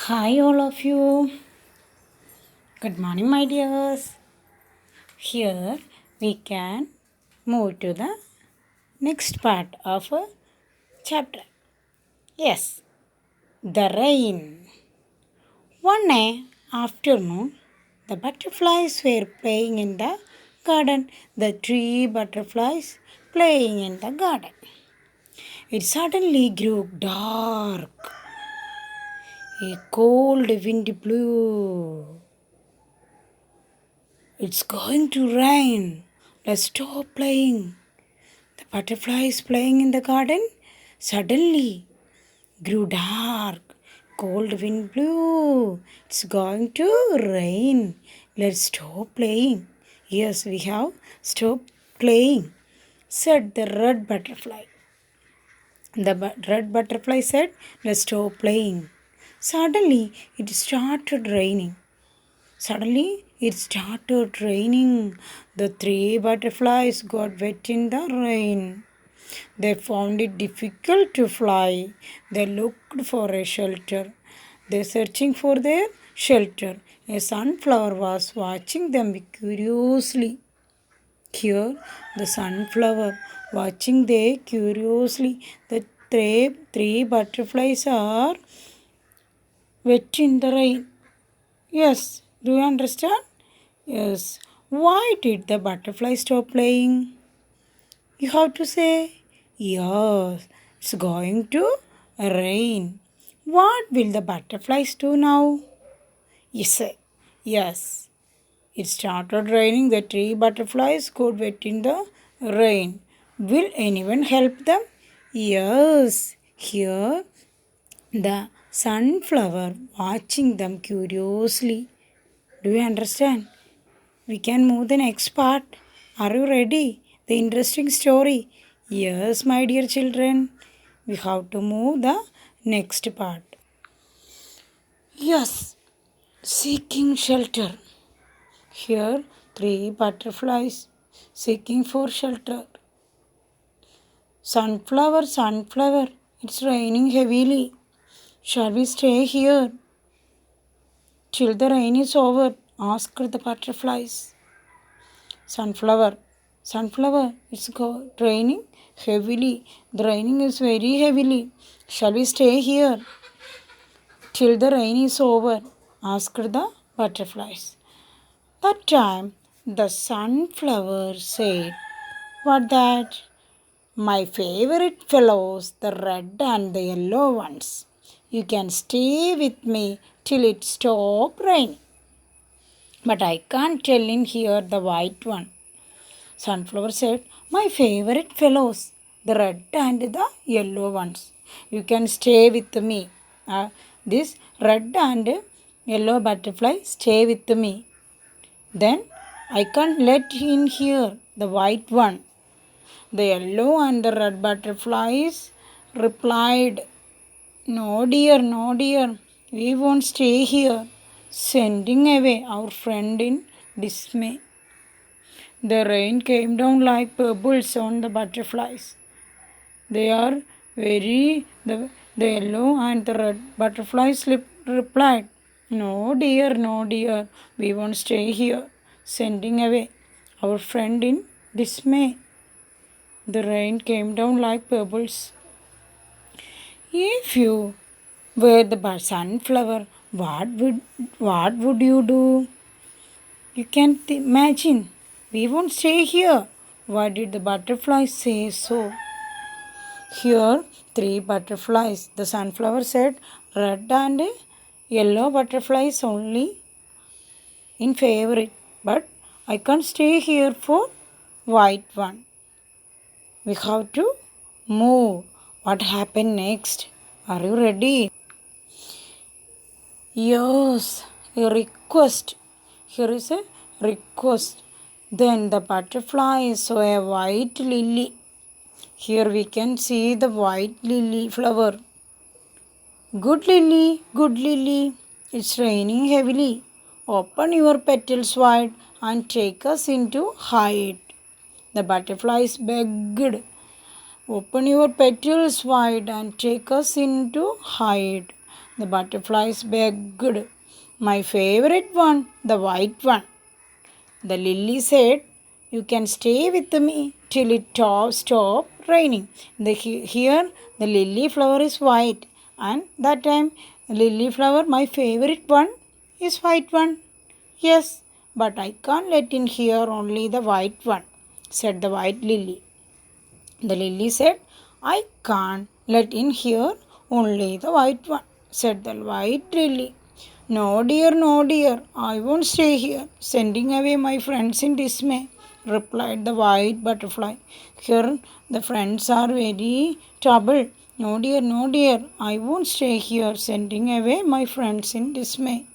Hi, all of you. Good morning, my dears. Here we can move to the next part of a chapter. Yes, the rain. One afternoon, the butterflies were playing in the garden. The three butterflies playing in the garden. It suddenly grew dark. A cold wind blew. It's going to rain. Let's stop playing. The butterflies playing in the garden suddenly grew dark. Cold wind blew. It's going to rain. Let's stop playing. Yes, we have stopped playing, said the red butterfly. The red butterfly said, let's stop playing. Suddenly, it started raining. Suddenly, it started raining. The three butterflies got wet in the rain. They found it difficult to fly. They looked for a shelter. They searching for their shelter. A sunflower was watching them curiously. Here, the sunflower watching they curiously. The three butterflies are wet in the rain. Yes, do you understand? Yes. Why did the butterfly stop playing? You have to say, yes, it's going to rain. What will the butterflies do now? Yes, yes. It started raining. The three butterflies got wet in the rain. Will anyone help them? Yes. Here, the sunflower watching them curiously. Do you understand? We can move the next part. Are you ready? The interesting story. Yes, my dear children. We have to move the next part. Yes, seeking shelter. Here, three butterflies seeking for shelter. Sunflower, sunflower, it's raining heavily. Shall we stay here till the rain is over? Asked the butterflies. Sunflower, sunflower, it's raining heavily. The raining is very heavily. Shall we stay here till the rain is over? Asked the butterflies. That time the sunflower said, what that? My favorite fellows, the red and the yellow ones. You can stay with me till it stop raining. But I can't tell in here the white one. Sunflower said, my favorite fellows, the red and the yellow ones. You can stay with me. This red and yellow butterfly stay with me. Then I can't let in here the white one. The yellow and the red butterflies replied, no dear, no dear, we won't stay here, sending away our friend in dismay. The rain came down like pebbles on the butterflies. They are the yellow and the red butterflies replied, no dear, we won't stay here, sending away our friend in dismay. The rain came down like pebbles. If you were the sunflower, what would you do? You can imagine. We won't stay here. Why did the butterflies say so? Here, three butterflies. The sunflower said, red and yellow butterflies only in favorite. But I can't stay here for white one. We have to move. What happened next? Are you ready? Yes, a request. Here is a request. Then the butterfly saw a white lily. Here we can see the white lily flower. Good lily, good lily. It's raining heavily. Open your petals wide and take us into hide. The butterflies begged. Open your petals wide and take us into hide. The butterflies begged. My favorite one, the white one. The lily said, you can stay with me till it stop raining. Here the lily flower is white, and that time lily flower, my favorite one, is white one. Yes, but I can't let in here only the white one, said the white lily. The lily said, I can't let in here only the white one, said the white lily. No dear, I won't stay here, sending away my friends in dismay, replied the white butterfly. Here the friends are very troubled. No dear, I won't stay here, sending away my friends in dismay.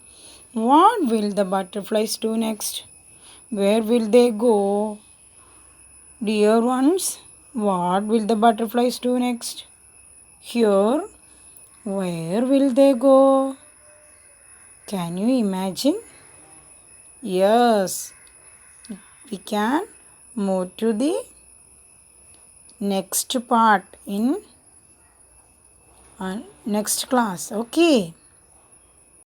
What will the butterflies do next? Where will they go? Dear ones, what will the butterflies do next? Here, where will they go? Can you imagine? Yes, we can move to the next part in next class. Okay.